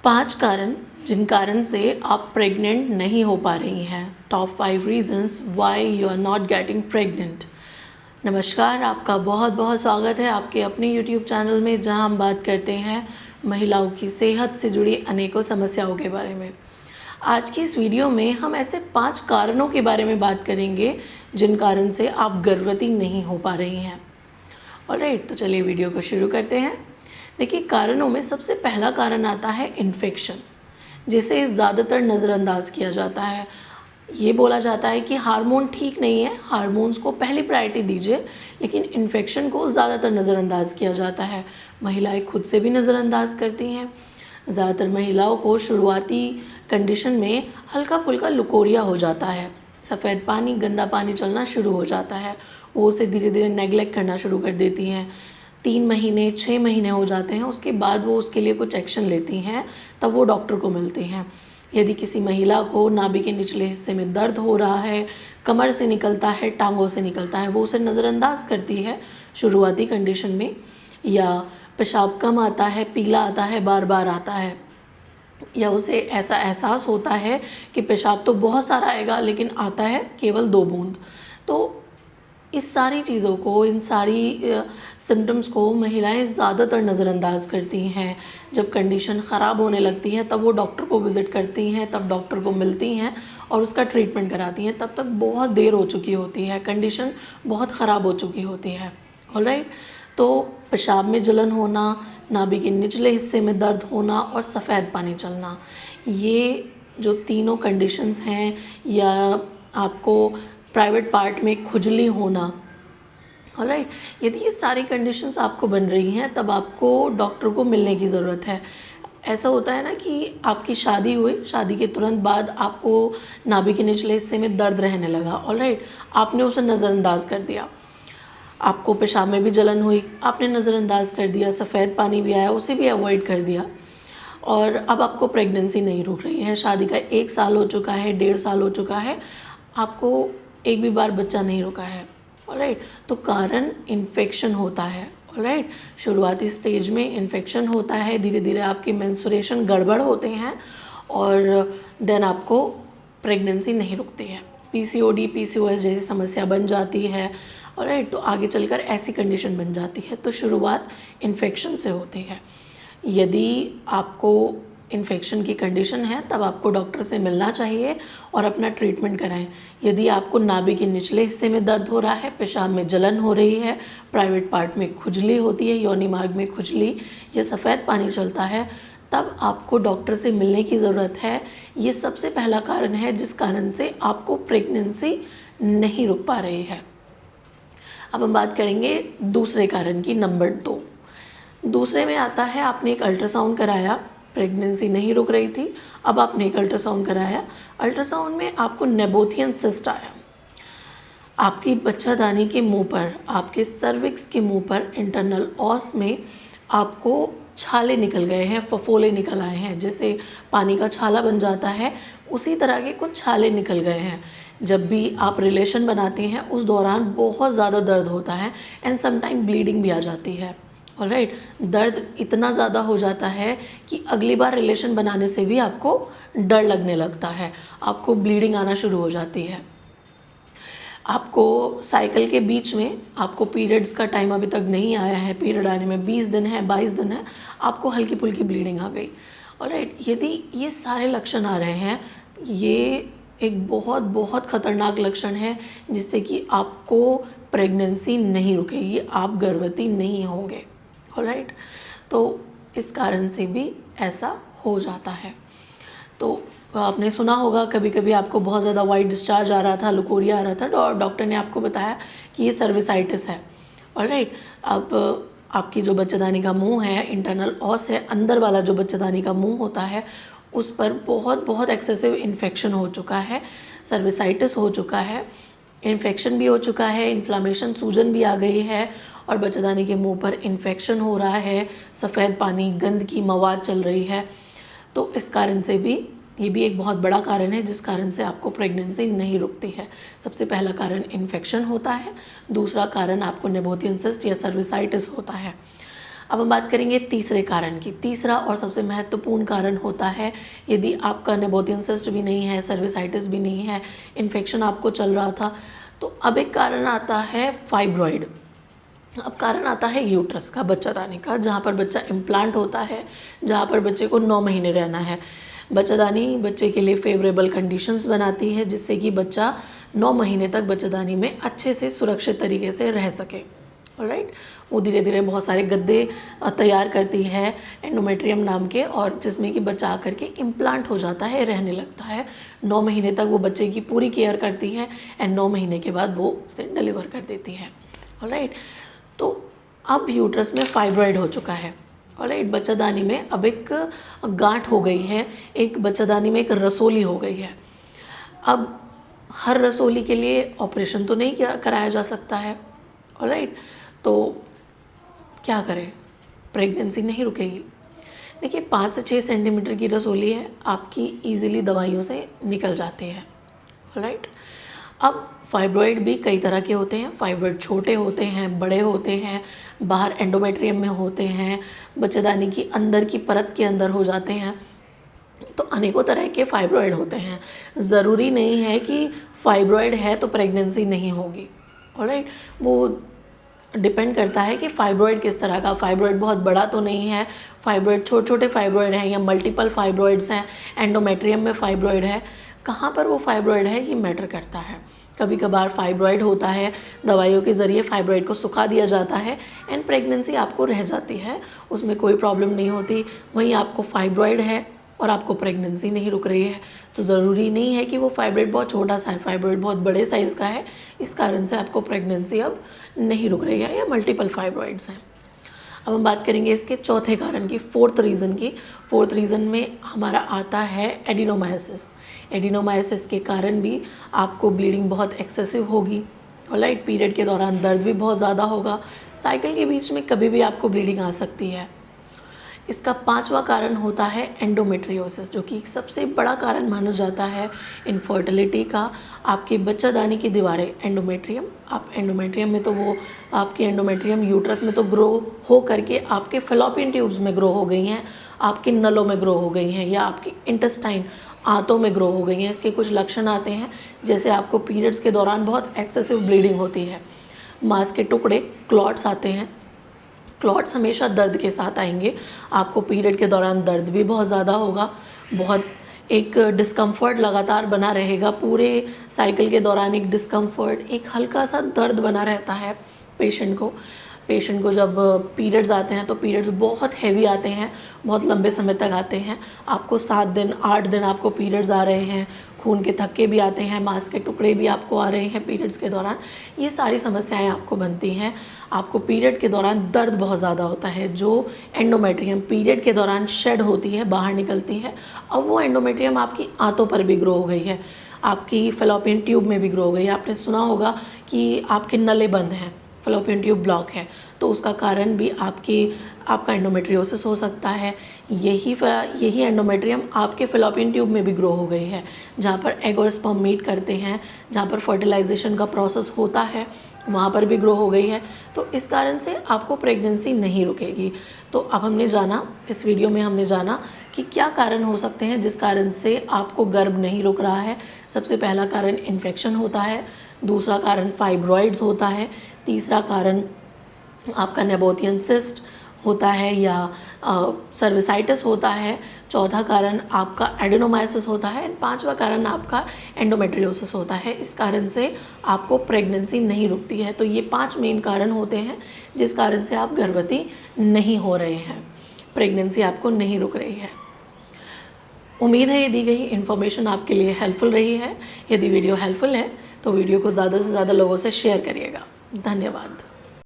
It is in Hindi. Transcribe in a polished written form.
5 कारण जिन कारण से आप प्रेग्नेंट नहीं हो पा रही हैं। Top 5 reasons why you are not getting pregnant. नमस्कार, आपका बहुत बहुत स्वागत है आपके अपने YouTube चैनल में, जहां हम बात करते हैं महिलाओं की सेहत से जुड़ी अनेकों समस्याओं के बारे में। आज की इस वीडियो में हम ऐसे 5 कारणों के बारे में बात करेंगे जिन कारण से आप गर्भवती नहीं हो पा रही हैं। ऑलराइट, तो चलिए वीडियो को शुरू करते हैं। देखिए, कारणों में सबसे पहला कारण आता है इन्फेक्शन, जिसे ज़्यादातर नज़रअंदाज किया जाता है। ये बोला जाता है कि हार्मोन ठीक नहीं है, हार्मोन्स को पहली प्रायोरिटी दीजिए, लेकिन इन्फेक्शन को ज़्यादातर नज़रअंदाज किया जाता है। महिलाएं खुद से भी नज़रअंदाज करती हैं। ज़्यादातर महिलाओं को शुरुआती कंडीशन में हल्का फुल्का लुकोरिया हो जाता है, सफ़ेद पानी, गंदा पानी चलना शुरू हो जाता है। वो उसे धीरे धीरे नेग्लेक्ट करना शुरू कर देती हैं। 3 महीने 6 महीने हो जाते हैं, उसके बाद वो उसके लिए कुछ एक्शन लेती हैं, तब वो डॉक्टर को मिलती हैं। यदि किसी महिला को नाभि के निचले हिस्से में दर्द हो रहा है, कमर से निकलता है, टांगों से निकलता है, वो उसे नज़रअंदाज करती है शुरुआती कंडीशन में, या पेशाब कम आता है, पीला आता है, बार बार आता है, या उसे ऐसा एहसास होता है कि पेशाब तो बहुत सारा आएगा लेकिन आता है केवल 2 बूंद। तो इस सारी चीज़ों को, इन सारी सिम्टम्स को महिलाएं ज़्यादातर नज़रअंदाज करती हैं। जब कंडीशन ख़राब होने लगती है तब वो डॉक्टर को विज़िट करती हैं, तब डॉक्टर को मिलती हैं और उसका ट्रीटमेंट कराती हैं। तब तक बहुत देर हो चुकी होती है, कंडीशन बहुत ख़राब हो चुकी होती है। ऑलराइट, तो पेशाब में जलन होना, नाभि के निचले हिस्से में दर्द होना और सफ़ेद पानी चलना, ये जो तीनों कंडीशंस हैं, या आपको प्राइवेट पार्ट में खुजली होना, ऑलराइट, यदि ये सारी कंडीशंस आपको बन रही हैं तब आपको डॉक्टर को मिलने की ज़रूरत है। ऐसा होता है ना कि आपकी शादी हुई, शादी के तुरंत बाद आपको नाभि के निचले हिस्से में दर्द रहने लगा, ऑलराइट, आपने उसे नज़रअंदाज कर दिया। आपको पेशाब में भी जलन हुई, आपने नज़रअंदाज कर दिया, सफ़ेद पानी भी आया, उसे भी अवॉइड कर दिया, और अब आपको प्रेगनेंसी नहीं रुक रही है। शादी का 1 साल हो चुका है, 1.5 साल हो चुका है, आपको एक भी बार बच्चा नहीं रुका है। ऑलराइट, तो कारण इन्फेक्शन होता है। ऑलराइट, शुरुआती स्टेज में इन्फेक्शन होता है, धीरे धीरे आपकी मेंस्ट्रुएशन गड़बड़ होते हैं और देन आपको प्रेगनेंसी नहीं रुकती है। पीसीओडी, पीसीओएस जैसी समस्या बन जाती है। ऑलराइट, तो आगे चलकर ऐसी कंडीशन बन जाती है। तो शुरुआत इन्फेक्शन से होती है। यदि आपको इन्फेक्शन की कंडीशन है तब आपको डॉक्टर से मिलना चाहिए और अपना ट्रीटमेंट कराएं। यदि आपको नाभि के निचले हिस्से में दर्द हो रहा है, पेशाब में जलन हो रही है, प्राइवेट पार्ट में खुजली होती है, योनि मार्ग में खुजली, या सफ़ेद पानी चलता है, तब आपको डॉक्टर से मिलने की ज़रूरत है। ये सबसे पहला कारण है जिस कारण से आपको प्रेगनेंसी नहीं रुक पा रही है। अब हम बात करेंगे दूसरे कारण की, नंबर 2। दूसरे में आता है, आपने एक अल्ट्रासाउंड कराया, प्रेगनेंसी नहीं रुक रही थी, अब आपने एक अल्ट्रासाउंड कराया, अल्ट्रासाउंड में आपको नेबोथियन सिस्ट आया। आपकी बच्चादानी के मुंह पर, आपके सर्विक्स के मुंह पर, इंटरनल ऑस में आपको छाले निकल गए हैं, फफोले निकल आए हैं, जैसे पानी का छाला बन जाता है उसी तरह के कुछ छाले निकल गए हैं। जब भी आप रिलेशन बनाते हैं उस दौरान बहुत ज़्यादा दर्द होता है एंड समटाइम ब्लीडिंग भी आ जाती है। ऑलराइट, दर्द इतना ज़्यादा हो जाता है कि अगली बार रिलेशन बनाने से भी आपको डर लगने लगता है, आपको ब्लीडिंग आना शुरू हो जाती है। आपको साइकिल के बीच में, आपको पीरियड्स का टाइम अभी तक नहीं आया है, पीरियड आने में 20 दिन है, 22 दिन है, आपको हल्की फुल्की ब्लीडिंग आ गई। ऑलराइट, यदि ये सारे लक्षण आ रहे हैं, ये एक बहुत बहुत ख़तरनाक लक्षण है जिससे कि आपको प्रेगनेंसी नहीं रुकेगी, आप गर्भवती नहीं होंगे। ऑलराइट, तो इस कारण से भी ऐसा हो जाता है। तो आपने सुना होगा, कभी कभी आपको बहुत ज़्यादा वाइट डिस्चार्ज आ रहा था, लुकोरिया आ रहा था, और डॉक्टर ने आपको बताया कि ये सर्विसाइटिस है। ऑलराइट, अब आपकी जो बच्चेदानी का मुंह है, इंटरनल ऑस है, अंदर वाला जो बच्चेदानी का मुंह होता है, उस पर बहुत बहुत एक्सेसिव इन्फेक्शन हो चुका है, सर्विसाइटिस हो चुका है, इन्फेक्शन भी हो चुका है, इन्फ्लामेशन, सूजन भी आ गई है, और बच्चेदानी के मुंह पर इन्फेक्शन हो रहा है, सफ़ेद पानी, गंद की मवाद चल रही है। तो इस कारण से भी, ये भी एक बहुत बड़ा कारण है जिस कारण से आपको प्रेगनेंसी नहीं रुकती है। सबसे पहला कारण इन्फेक्शन होता है, दूसरा कारण आपको नेबोथियन सिस्ट या सर्विसाइटिस होता है। अब हम बात करेंगे तीसरे कारण की। तीसरा और सबसे महत्वपूर्ण कारण होता है यदि आपका नेबोथियन सिस्ट भी नहीं है, सर्विसाइटिस भी नहीं है, इन्फेक्शन आपको चल रहा था, तो अब एक कारण आता है फाइब्रॉइड। अब कारण आता है यूट्रस का, बच्चादानी का, जहाँ पर बच्चा इम्प्लांट होता है, जहाँ पर बच्चे को 9 महीने रहना है। बच्चादानी बच्चे के लिए फेवरेबल कंडीशंस बनाती है जिससे कि बच्चा 9 महीने तक बच्चादानी में अच्छे से सुरक्षित तरीके से रह सके। ऑलराइट, वो धीरे धीरे बहुत सारे गद्दे तैयार करती है एंडोमेट्रियम नाम के, और जिसमें कि बच्चा आकर के इम्प्लांट हो जाता है, रहने लगता है। 9 महीने तक वो बच्चे की पूरी केयर करती है एंड 9 महीने के बाद वो उसे डिलीवर कर देती है। ऑलराइट, तो अब यूट्रस में फाइब्रॉइड हो चुका है। ऑलराइट, बच्चादानी में अब एक गांठ हो गई है, एक बच्चादानी में एक रसोली हो गई है। अब हर रसोली के लिए ऑपरेशन तो नहीं कराया जा सकता है। ऑलराइट, तो क्या करें, प्रेगनेंसी नहीं रुकेगी। देखिए 5 से 6 सेंटीमीटर की रसोली है, आपकी ईजिली दवाइयों से निकल जाती है। ऑलराइट, अब फाइब्रॉइड भी कई तरह के होते हैं। फाइब्रॉइड छोटे होते हैं, बड़े होते हैं, बाहर एंडोमेट्रियम में होते हैं, बच्चेदानी की अंदर की परत के अंदर हो जाते हैं। तो अनेकों तरह के फाइब्रॉइड होते हैं। ज़रूरी नहीं है कि फाइब्रॉइड है तो प्रेगनेंसी नहीं होगी। ऑलराइट, वो डिपेंड करता है कि फाइब्रॉइड किस तरह का। फाइब्रॉइड बहुत बड़ा तो नहीं है, फाइब्रॉइड छोटे छोटे फाइब्रॉइड हैं या मल्टीपल फाइब्रॉइड्स हैं, एंडोमेट्रियम में फाइब्रॉइड है, कहाँ पर वो फाइब्रॉइड है ये मैटर करता है। कभी कभार फाइब्रॉइड होता है, दवाइयों के ज़रिए फाइब्रॉइड को सुखा दिया जाता है एंड प्रेगनेंसी आपको रह जाती है, उसमें कोई प्रॉब्लम नहीं होती। वहीं आपको फाइब्रॉइड है और आपको प्रेगनेंसी नहीं रुक रही है, तो ज़रूरी नहीं है कि वो फाइब्रॉइड बहुत छोटा सा है, फाइब्रॉइड बहुत बड़े साइज़ का है, इस कारण से आपको प्रेगनेंसी अब नहीं रुक रही है, या मल्टीपल फाइब्रॉइड्स हैं। अब हम बात करेंगे इसके चौथे कारण की, फोर्थ रीज़न की। फोर्थ रीज़न में हमारा आता है एडिनोमायोसिस। एडिनोमायोसिस के कारण भी आपको ब्लीडिंग बहुत एक्सेसिव होगी। ऑलराइट, पीरियड के दौरान दर्द भी बहुत ज़्यादा होगा, साइकिल के बीच में कभी भी आपको ब्लीडिंग आ सकती है। इसका 5वां कारण होता है एंडोमेट्रियोसिस, जो कि सबसे बड़ा कारण माना जाता है इनफर्टिलिटी का। आपके बच्चादानी की दीवारें, एंडोमेट्रियम, आप एंडोमेट्रियम में तो वो आपकी एंडोमेट्रियम यूट्रस में तो ग्रो हो करके आपके फेलोपियन ट्यूब्स में ग्रो हो गई हैं, आपके नलों में ग्रो हो गई हैं, या आपकी इंटेस्टाइन, आंतों में ग्रो हो गई हैं। इसके कुछ लक्षण आते हैं, जैसे आपको पीरियड्स के दौरान बहुत एक्सेसिव ब्लीडिंग होती है, मांस के टुकड़े, क्लॉट्स आते हैं। क्लॉट्स हमेशा दर्द के साथ आएंगे, आपको पीरियड के दौरान दर्द भी बहुत ज़्यादा होगा, बहुत एक डिस्कम्फर्ट लगातार बना रहेगा, पूरे साइकिल के दौरान एक डिस्कम्फर्ट, एक हल्का सा दर्द बना रहता है पेशेंट को। पेशेंट को जब पीरियड्स आते हैं तो पीरियड्स बहुत हैवी आते हैं, बहुत लंबे समय तक आते हैं, आपको 7 दिन 8 दिन आपको पीरियड्स आ रहे हैं, खून के थक्के भी आते हैं, मांस के टुकड़े भी आपको आ रहे हैं पीरियड्स के दौरान, ये सारी समस्याएं आपको बनती हैं। आपको पीरियड के दौरान दर्द बहुत ज़्यादा होता है, जो एंडोमेट्रियम पीरियड के दौरान शेड होती है, बाहर निकलती है। अब वो एंडोमेट्रियम आपकी आंतों पर भी ग्रो हो गई है, आपकी फेलोपियन ट्यूब में भी ग्रो हो गई है। आपने सुना होगा कि आपके नले बंद हैं, फेलोपियन ट्यूब ब्लॉक है, तो उसका कारण भी आपका एंडोमेट्रियोसिस हो सकता है। यही एंडोमेट्रियम आपके फेलोपियन ट्यूब में भी ग्रो हो गई है, जहाँ पर एग और स्पर्म मीट करते हैं, जहाँ पर फर्टिलाइजेशन का प्रोसेस होता है, वहाँ पर भी ग्रो हो गई है। तो इस कारण से आपको प्रेगनेंसी नहीं रुकेगी। तो अब हमने जाना, इस वीडियो में हमने जाना कि क्या कारण हो सकते हैं जिस कारण से आपको गर्भ नहीं रुक रहा है। सबसे पहला कारण इन्फेक्शन होता है, दूसरा कारण फाइब्रॉइड्स होता है, तीसरा कारण आपका नेबोथियन सिस्ट होता है या सर्विसाइटिस होता है, चौथा कारण आपका एडिनोमायोसिस होता है, एंड 5वां कारण आपका एंडोमेट्रियोसिस होता है। इस कारण से आपको प्रेगनेंसी नहीं रुकती है। तो ये 5 मेन कारण होते हैं जिस कारण से आप गर्भवती नहीं हो रहे हैं, प्रेगनेंसी आपको नहीं रुक रही है। उम्मीद है ये दी गई इन्फॉर्मेशन आपके लिए हेल्पफुल रही है। यदि वीडियो हेल्पफुल है तो वीडियो को ज़्यादा से ज़्यादा लोगों से शेयर करिएगा। धन्यवाद।